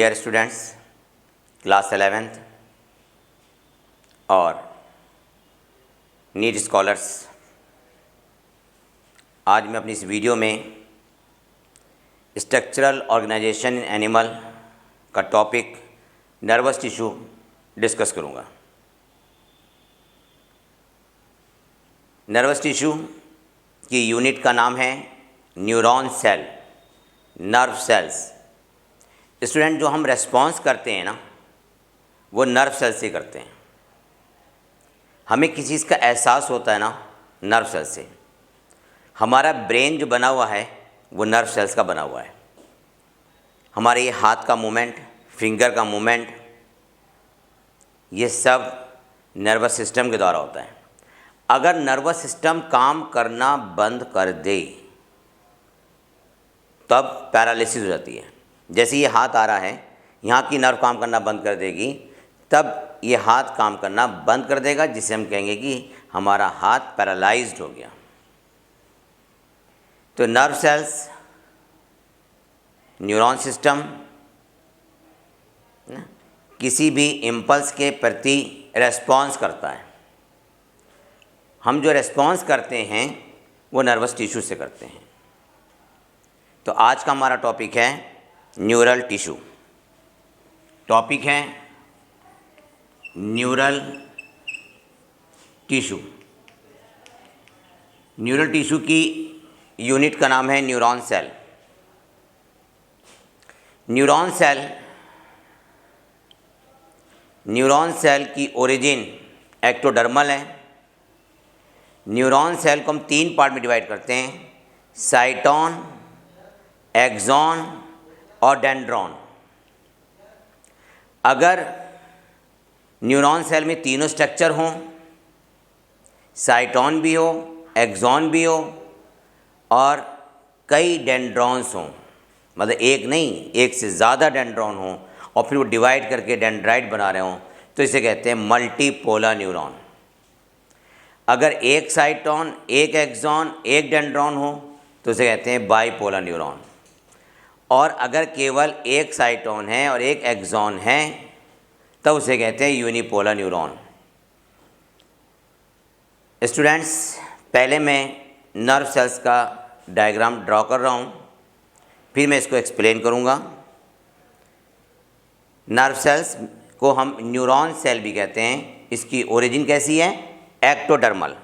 Dear students, class 11th और NEET scholars, आज मैं अपनी इस वीडियो में स्ट्रक्चरल ऑर्गेनाइजेशन इन एनिमल का टॉपिक नर्वस टिश्यू डिस्कस करूँगा। नर्वस टिश्यू की यूनिट का नाम है neuron cell, nerve cells. Student, जो हम रेस्पॉन्स करते हैं ना, वो नर्व सेल से करते हैं। हमें किसी चीज़ का एहसास होता है ना, नर्व सेल से। हमारा ब्रेन जो बना हुआ है वो नर्व सेल्स का बना हुआ है। हमारे ये हाथ का मूवमेंट, फिंगर का मूवमेंट, ये सब नर्वस सिस्टम के द्वारा होता है। अगर नर्वस सिस्टम काम करना बंद कर दे तब पैरालिसिस हो जाती है। जैसे ये हाथ आ रहा है, यहाँ की नर्व काम करना बंद कर देगी, तब ये हाथ काम करना बंद कर देगा, जिसे हम कहेंगे कि हमारा हाथ पैरालाइज्ड हो गया। तो नर्व सेल्स, न्यूरॉन सिस्टम किसी भी इम्पल्स के प्रति रेस्पॉन्स करता है। हम जो रेस्पॉन्स करते हैं वो नर्वस टिश्यू से करते हैं। तो आज का हमारा टॉपिक है न्यूरल टिश्यू। टॉपिक है न्यूरल टिश्यू। न्यूरल टिश्यू की यूनिट का नाम है न्यूरॉन सेल। न्यूरॉन सेल की ओरिजिन एक्टोडर्मल है। न्यूरॉन सेल को हम 3 पार्ट में डिवाइड करते हैं: साइटोन, एक्सॉन और डेंड्रॉन। अगर न्यूरॉन सेल में तीनों स्ट्रक्चर हों, साइटोन भी हो, एक्सॉन भी हो और कई डेंड्रॉन्स हों, मतलब एक नहीं, एक से ज़्यादा डेंड्रॉन हों और फिर वो डिवाइड करके डेंड्राइट बना रहे हों, तो इसे कहते हैं मल्टीपोलर न्यूरॉन। अगर एक साइटोन, एक एक्सॉन, एक डेंड्रॉन हो तो उसे कहते हैं बाईपोलर न्यूरॉन। और अगर केवल एक साइटोन है और एक एक्सॉन है तब उसे कहते हैं यूनिपोलर न्यूरॉन। स्टूडेंट्स, पहले मैं नर्व सेल्स का डायग्राम ड्रॉ कर रहा हूँ, फिर मैं इसको एक्सप्लेन करूँगा। नर्व सेल्स को हम न्यूरॉन सेल भी कहते हैं। इसकी ओरिजिन कैसी है? एक्टोडर्मल।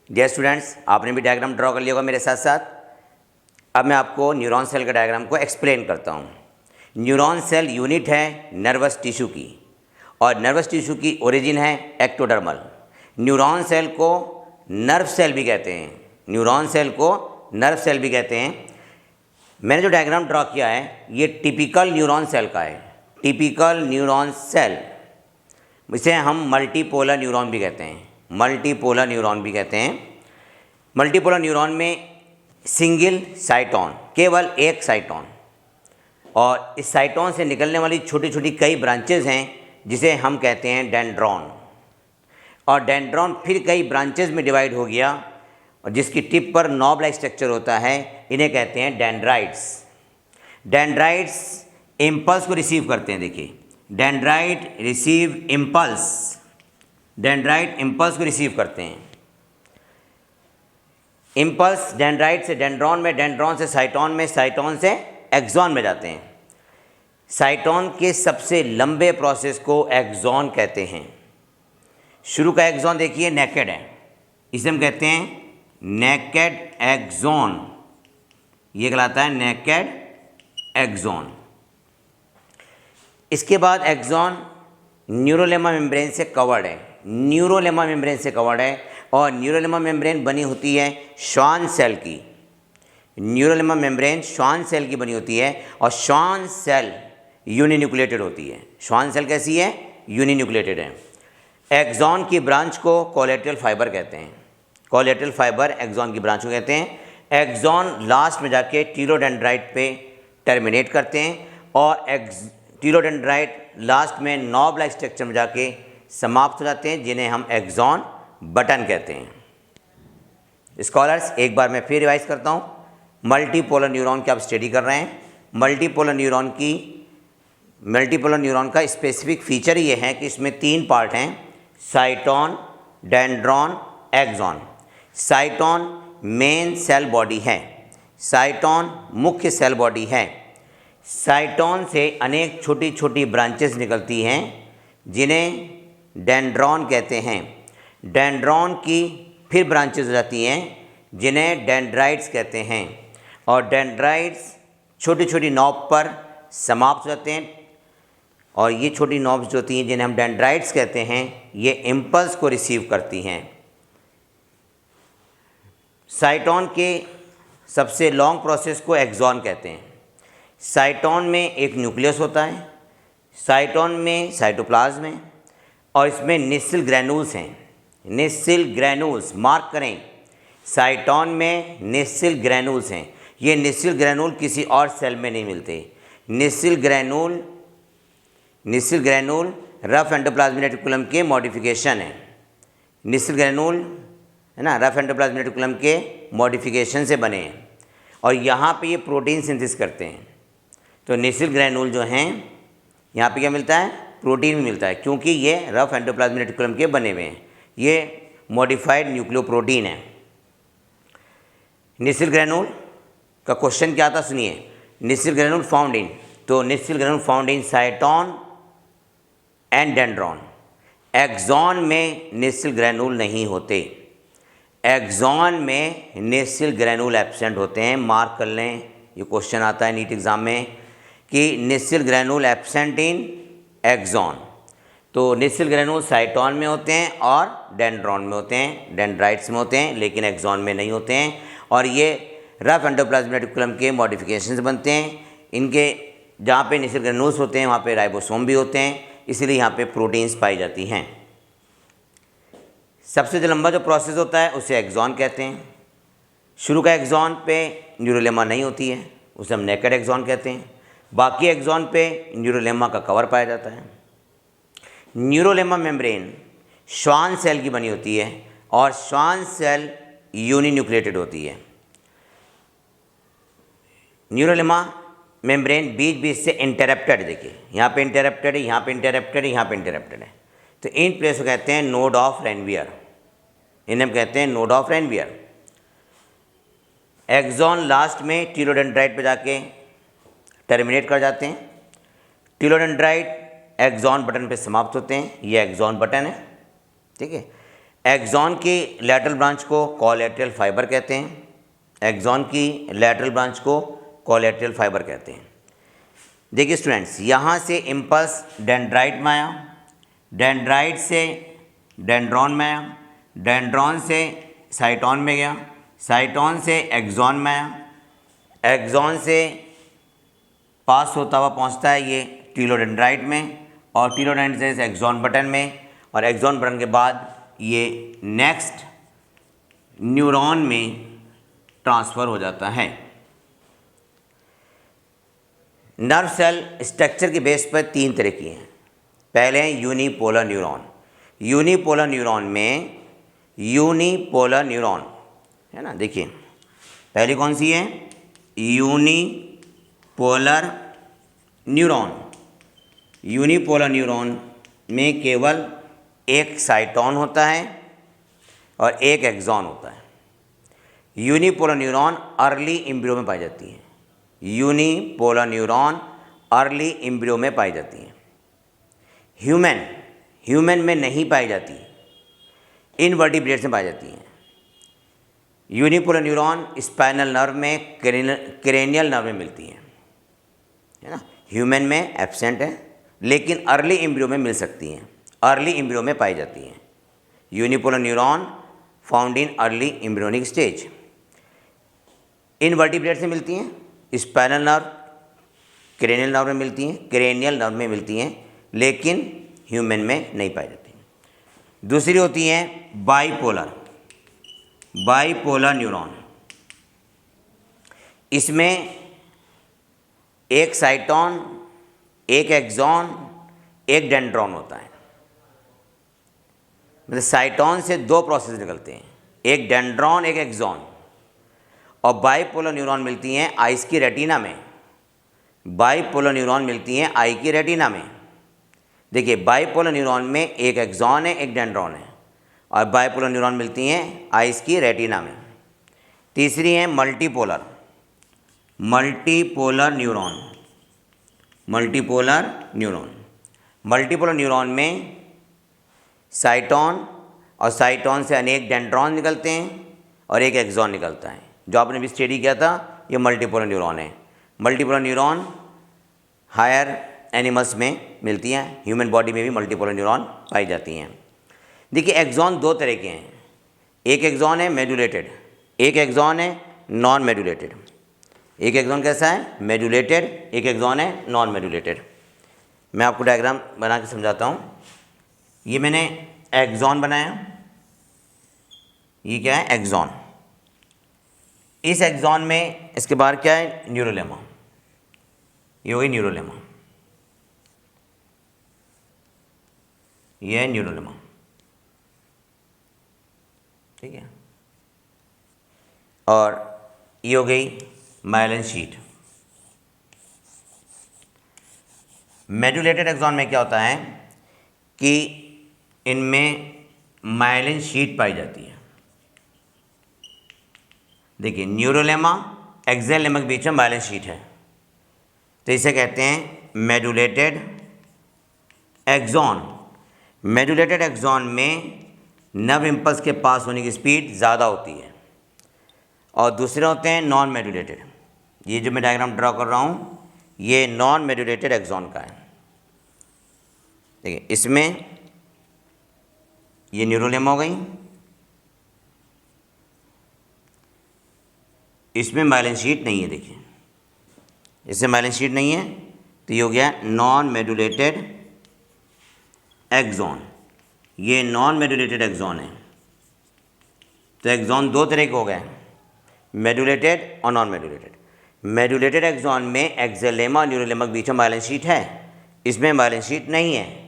डियर स्टूडेंट्स, आपने भी डायग्राम ड्रॉ कर लिया होगा मेरे साथ साथ। अब मैं आपको न्यूरॉन सेल का डायग्राम को एक्सप्लेन करता हूँ। न्यूरॉन सेल यूनिट है नर्वस टिश्यू की, और नर्वस टिश्यू की ओरिजिन है एक्टोडर्मल। न्यूरॉन सेल को नर्व सेल भी कहते हैं, न्यूरॉन सेल को नर्व सेल भी कहते हैं। मैंने जो डायग्राम ड्रॉ किया है ये टिपिकल न्यूरॉन सेल का है, टिपिकल न्यूरॉन सेल। इसे हम मल्टीपोलर न्यूरॉन भी कहते हैं, मल्टीपोलर न्यूरॉन भी कहते हैं। मल्टीपोलर न्यूरॉन में सिंगल साइटोन, केवल एक साइटोन, और इस साइटोन से निकलने वाली छोटी छोटी कई ब्रांचेस हैं जिसे हम कहते हैं डेंड्रॉन। और डेंड्रॉन फिर कई ब्रांचेस में डिवाइड हो गया, और जिसकी टिप पर नॉब लाइक स्ट्रक्चर होता है, इन्हें कहते हैं डेंड्राइट्स। डेंड्राइट्स इम्पल्स को रिसीव करते हैं। देखिए, dendrite receive impulse, dendrite impulse को रिसीव करते हैं। इम्पल्स डेंड्राइट से डेंड्रॉन में, डेंड्रॉन से साइटोन में, साइटोन से एक्सॉन में जाते हैं। साइटोन के सबसे लंबे प्रोसेस को एक्सॉन कहते हैं। शुरू का एक्सॉन देखिए नेकेड है, इसे हम कहते हैं नेकेड एक्सॉन, ये कहलाता है नेकेड एक्सॉन। इसके बाद एक्सॉन न्यूरोलेमा मेम्ब्रेन से कवर्ड है, न्यूरोलेमा मेम्ब्रेन से कवर्ड है, और न्यूरोलेमा मेम्ब्रेन बनी होती है श्वान सेल की। न्यूरोलेमा मेम्ब्रेन श्वान सेल की बनी होती है, और श्वान सेल यूनिन्यूक्लिएटेड होती है। श्वान सेल कैसी है? यूनिन्यूक्लिएटेड है। एक्सॉन की ब्रांच को कोलेटरल फाइबर कहते हैं, कोलेटरल फाइबर एक्सॉन की ब्रांच को कहते हैं। एक्सॉन लास्ट में जाके टीलोडेंड्राइट पे टर्मिनेट करते हैं, और टीलोडेंड्राइट लास्ट में नॉब लाइक स्ट्रक्चर में जाके समाप्त हो जाते हैं, जिन्हें हम एक्सॉन बटन कहते हैं। स्कॉलर्स, एक बार मैं फिर रिवाइज करता हूँ। मल्टीपोलर न्यूरॉन की आप स्टडी कर रहे हैं। मल्टीपोलर न्यूरॉन का स्पेसिफिक फीचर ये है कि इसमें 3 पार्ट हैं, cyton, dendron, axon. Cyton main cell body है, साइटोन मुख्य सेल बॉडी है। साइटोन से अनेक छोटी छोटी ब्रांचेस निकलती हैं जिन्हें डेंड्रॉन कहते हैं। डेंड्रॉन की फिर ब्रांचेस हो जाती हैं जिन्हें डेंड्राइट्स कहते हैं, और डेंड्राइट्स छोटी छोटी नॉब पर समाप्त हो जाते हैं, और ये छोटी नॉब्स जो होती हैं जिन्हें हम डेंड्राइट्स कहते हैं, ये इम्पल्स को रिसीव करती हैं। साइटोन के सबसे लॉन्ग प्रोसेस को एक्सॉन कहते हैं। साइटोन में एक न्यूक्लियस होता है, साइटोन में साइटोप्लाज्म है, और इसमें निसिल ग्रैन्यूल्स हैं। निसिल ग्रैन्यूल्स मार्क करें, साइटोन में निसिल ग्रैन्यूल्स हैं। ये निसिल ग्रैन्यूल किसी और सेल में नहीं मिलते। निसिल ग्रैन्यूल रफ एंडोप्लाज्मिक रेटिकुलम के मॉडिफिकेशन है। निसिल ग्रैन्यूल है ना, रफ एंडोप्लाज्मिक रेटिकुलम के मॉडिफिकेशन से बने हैं, और यहाँ पे ये प्रोटीन सिंथेसिस करते हैं। तो निसिल ग्रैन्यूल जो हैं, यहाँ पे क्या मिलता है? प्रोटीन भी मिलता है, क्योंकि ये रफ एंडोप्लाज्मिक रेटिकुलम के बने हुए हैं। ये मॉडिफाइड न्यूक्लियोप्रोटीन है। निसिल ग्रैन्यूल का क्वेश्चन क्या था, सुनिए। निसिल ग्रैन्यूल फाउंड इन, तो Nissl granule found in cyton and dendron. Axon में निसिल ग्रैन्यूल नहीं होते, एक्सॉन में निसिल ग्रैन्यूल एब्सेंट होते हैं। मार्क कर लें, ये क्वेश्चन आता है नीट एग्ज़ाम में कि निसिल ग्रैन्यूल एब्सेंट इन एक्सॉन। तो निसिल ग्रैन्यूल साइटोन में होते हैं और डेंड्रॉन में होते हैं, डेंड्राइट्स में होते हैं, लेकिन एक्सॉन में नहीं होते हैं। और ये रफ एंडोप्लाज्मिक रेटिकुलम के मॉडिफिकेशंस बनते हैं। इनके जहाँ पे निसिल ग्रैन्यूल्स होते हैं वहाँ पे राइबोसोम भी होते हैं, इसलिए यहाँ पे प्रोटीन्स पाई जाती हैं। सबसे जो लंबा जो प्रोसेस होता है उसे एक्सॉन कहते हैं। शुरू का एक्सॉन पे न्यूरोलेमा नहीं होती है, उसे हम नेकेड एक्सॉन कहते हैं। बाकी एक्सॉन पे न्यूरोलेमा का कवर पाया जाता है। न्यूरोलेमा मेम्ब्रेन श्वान सेल की बनी होती है, और श्वान सेल यूनिन्यूक्लिएटेड होती है। न्यूरोलेमा मेम्ब्रेन बीच बीच से इंटरप्टेड, देखिए यहाँ पे इंटरप्टेड है, यहाँ पे इंटरप्टेड है, यहाँ पे इंटरप्टेड है। तो इन प्लेस को कहते हैं नोड ऑफ रेनवियर, इन्हें हम कहते हैं node of Ranvier. Axon last में टीलोडेंड्राइट पे जाके टर्मिनेट कर जाते हैं। टीलोडेंड्राइट एक्सॉन बटन पे समाप्त होते हैं, ये एक्सॉन बटन है, ठीक है। एक्सॉन की लैटरल ब्रांच को कोलैटरल फाइबर कहते हैं। एक्सॉन की लैटरल ब्रांच को कोलैटरल फाइबर कहते हैं। देखिए स्टूडेंट्स, यहाँ से इम्पल्स डेंड्राइट में आया, डेंड्राइट से डेंड्रॉन में आया, डेंड्रॉन से साइटोन में गया, साइटोन से एक्सॉन में आया, एक्सॉन से पास होता हुआ पहुँचता है ये टीलोडेंड्राइट में, और टीलोडेंड्राइट से एक्सॉन बटन में, और एक्सॉन बटन के बाद ये नेक्स्ट न्यूरॉन में ट्रांसफ़र हो जाता है। नर्व सेल स्ट्रक्चर के बेस पर 3 तरह की हैं। पहले हैं यूनिपोलर न्यूरॉन। यूनिपोलर न्यूरॉन में यूनिपोलर न्यूरॉन है ना, देखिए पहली कौन सी है, यूनिपोलर न्यूरॉन। यूनिपोलर न्यूरॉन में केवल एक साइटोन होता है और एक एक्सॉन होता है। यूनिपोलर न्यूरॉन अर्ली एम्ब्रियो में पाई जाती है। यूनिपोलर न्यूरॉन अर्ली एम्ब्रियो में पाई जाती है। ह्यूमन में नहीं पाई जाती, इनवर्टिब्रेट्स में पाई जाती हैं। यूनिपोलर न्यूरॉन स्पाइनल नर्व में, क्रेनियल नर्व में मिलती है ना। ह्यूमन में एब्सेंट है, लेकिन अर्ली एम्ब्रियो में मिल सकती हैं, अर्ली एम्ब्रियो में पाई जाती हैं। Unipolar neuron found in early embryonic stage. Invertebrate से मिलती हैं, स्पाइनल नर्व, क्रेनियल नर्व में मिलती हैं, क्रेनियल नर्व में मिलती हैं, लेकिन ह्यूमन में नहीं पाई जाती। दूसरी होती है बाइपोलर न्यूरॉन। इसमें एक साइटोन, एक एक्सॉन, एक डेंड्रॉन होता है। मतलब साइटोन से 2 प्रोसेस निकलते हैं, एक डेंड्रॉन, एक एक्सॉन। और बाइपोलर न्यूरॉन मिलती हैं आइस की रेटिना में। बाइपोलर न्यूरॉन मिलती हैं आई की रेटिना में। देखिए बाइपोलर न्यूरॉन में एक एक्सॉन है, एक डेंड्रॉन है, और बाइपोलर न्यूरॉन मिलती हैं आइस की रेटिना में। तीसरी है मल्टीपोलर न्यूरॉन। मल्टीपोलर न्यूरॉन में साइटोन, और साइटोन से अनेक डेंड्रॉन निकलते हैं और एक एक्सॉन निकलता है। जो आपने भी स्टडी किया था, ये मल्टीपोलर न्यूरॉन है। मल्टीपोलर न्यूरॉन हायर एनिमल्स में मिलती हैं, ह्यूमन बॉडी में भी मल्टीपोलर न्यूरॉन पाई जाती हैं। देखिए एक्सॉन 2 तरह के हैं, एक एक्सॉन है मेडुलेटेड, एक एक्सॉन है नॉन मेडुलेटेड। एक एक्सॉन कैसा है, मेडुलेटेड, एक एक्सॉन है नॉन मेडुलेटेड। मैं आपको डायग्राम बना के समझाता हूँ। ये मैंने एक्सॉन बनाया, ये क्या है एक्सॉन। इस एक्सॉन में इसके बाहर क्या है, न्यूरोलेमा। ये हो गई न्यूरोलेमा, ये है न्यूरोलेमा, ठीक है। और ये हो गई माइलिन शीट। मेडुलेटेड एक्सॉन में क्या होता है कि इनमें माइलिन शीट पाई जाती है। देखिए न्यूरोलेमा, एक्सेल लेमा के बीच में माइलिन शीट है, तो इसे कहते हैं मेडुलेटेड एक्सॉन। मेडुलेटेड एक्सॉन में नर्व इम्पल्स के पास होने की स्पीड ज़्यादा होती है। और दूसरे होते हैं नॉन मेडुलेटेड। ये जो मैं डायग्राम ड्रॉ कर रहा हूँ, ये नॉन मेडुलेटेड एक्सॉन का है। देखिए इसमें ये न्यूरोलेमा हो गई, इसमें माइलिन शीट नहीं है। देखिए इसमें माइलिन शीट नहीं है, तो ये हो गया नॉन मेडुलेटेड एक्सॉन। ये नॉन मेडुलेटेड एक्सॉन है। तो एक्सॉन 2 तरह के हो गए, मेडुलेटेड और नॉन मेडुलेटेड। मेडुलेटेड एक्सॉन में एक्सेलेमा और न्यूरोलेमा के बीच में माइलिन शीट है, इसमें माइलिन शीट नहीं है।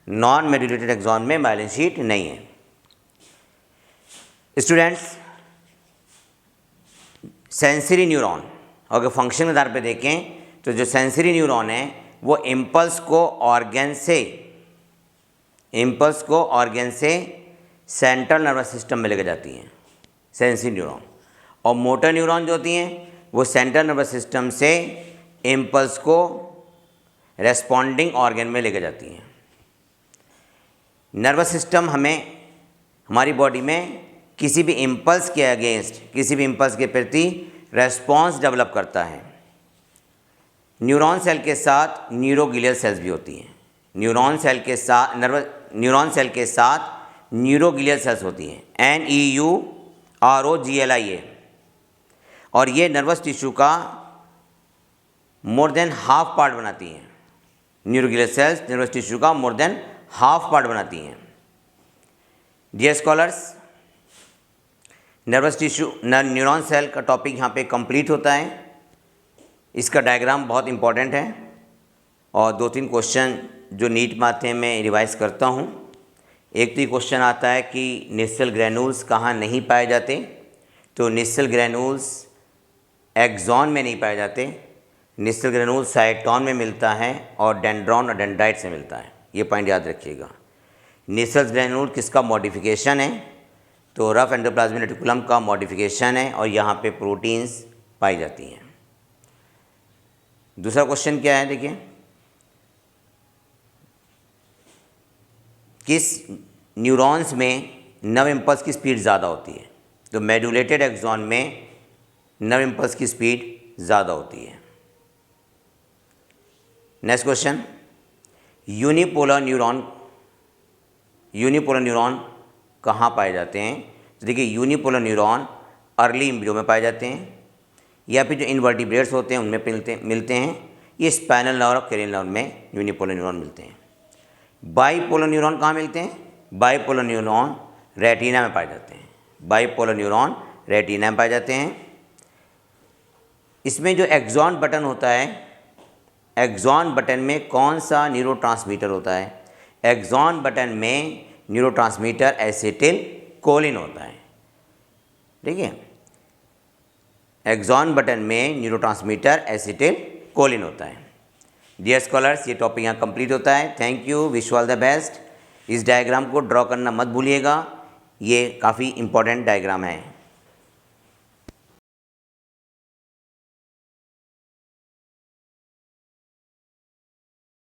नॉन मेडुलेटेड एक्सॉन में माइलिन शीट नहीं है। स्टूडेंट्स, सेंसरी न्यूरॉन अगर फंक्शन के आधार पर देखें तो जो सेंसरी न्यूरॉन है वो इम्पल्स को ऑर्गन से सेंट्रल नर्वस सिस्टम में लेकर जाती हैं, सेंसरी न्यूरॉन। और मोटर न्यूरॉन जो होती हैं वो सेंट्रल नर्वस सिस्टम से इम्पल्स को रेस्पॉन्डिंग ऑर्गन में लेकर जाती हैं। नर्वस सिस्टम हमें हमारी बॉडी में किसी भी इम्पल्स के अगेंस्ट, किसी भी इम्पल्स के प्रति रेस्पॉन्स डेवलप करता है। न्यूरॉन सेल के साथ न्यूरोग्लियल सेल्स भी होती हैं। न्यूरॉन सेल के साथ न्यूरोग्लियल सेल्स होती हैं, NEUROGLIA, और ये नर्वस टिश्यू का मोर देन हाफ पार्ट बनाती हैं। न्यूरोग्लियल सेल्स नर्वस टिश्यू का मोर देन हाफ पार्ट बनाती हैं। Dear scholars, nervous tissue neuron cell का टॉपिक यहाँ पे कंप्लीट होता है। इसका डायग्राम बहुत इंपॉर्टेंट है और 2-3 क्वेश्चन जो नीट में आते हैं मैं रिवाइज करता हूँ। एक तो ये क्वेश्चन आता है कि निस्सल ग्रैन्यूल्स कहाँ नहीं पाए जाते, तो निस्सल ग्रैन्यूल्स एक्सॉन में नहीं पाए जाते। निस्सल ग्रैन्यूल्स साइटोन में मिलता है और डेंड्रॉन और डेंड्राइट से मिलता है। ये पॉइंट याद रखिएगा। निस्सल ग्रैन्यूल किसका मॉडिफिकेशन है, तो रफ एंडोप्लाज्मिक रेटिकुलम का मॉडिफिकेशन है और यहाँ पे प्रोटीन्स पाई जाती हैं। दूसरा क्वेश्चन क्या है, देखिए, किस न्यूरॉन्स में नर्व इम्पल्स की स्पीड ज़्यादा होती है, तो मेडुलेटेड एक्सॉन में नर्व इम्पल्स की स्पीड ज़्यादा होती है। नेक्स्ट क्वेश्चन, यूनिपोलर न्यूरॉन कहाँ पाए जाते हैं, तो देखिए यूनिपोलर न्यूरॉन अर्ली एम्ब्रियो में पाए जाते हैं या फिर जो इनवर्टिब्रेट्स होते हैं उनमें मिलते हैं। ये स्पाइनल नर्व और क्रेनियल नर्व में यूनिपोलर न्यूरॉन मिलते हैं। बाईपोलर न्यूरॉन कहाँ मिलते हैं, बाईपोलर न्यूरॉन रेटिना में पाए जाते हैं। बाईपोलर न्यूरॉन रेटिना में पाए जाते हैं। इसमें जो एक्सॉन बटन होता है, एक्सॉन बटन में कौन सा न्यूरोट्रांसमीटर होता है, एक्सॉन बटन में न्यूरोट्रांसमीटर एसिटिल कोलिन होता है। ठीक है, एक्सॉन बटन में न्यूरोट्रांसमीटर एसिटिल कोलिन होता है। डियर स्कॉलर्स, ये टॉपिक यहाँ कंप्लीट होता है। Thank you, wish all the best. इस डायग्राम को ड्रॉ करना मत भूलिएगा, ये काफ़ी इंपॉर्टेंट डायग्राम है।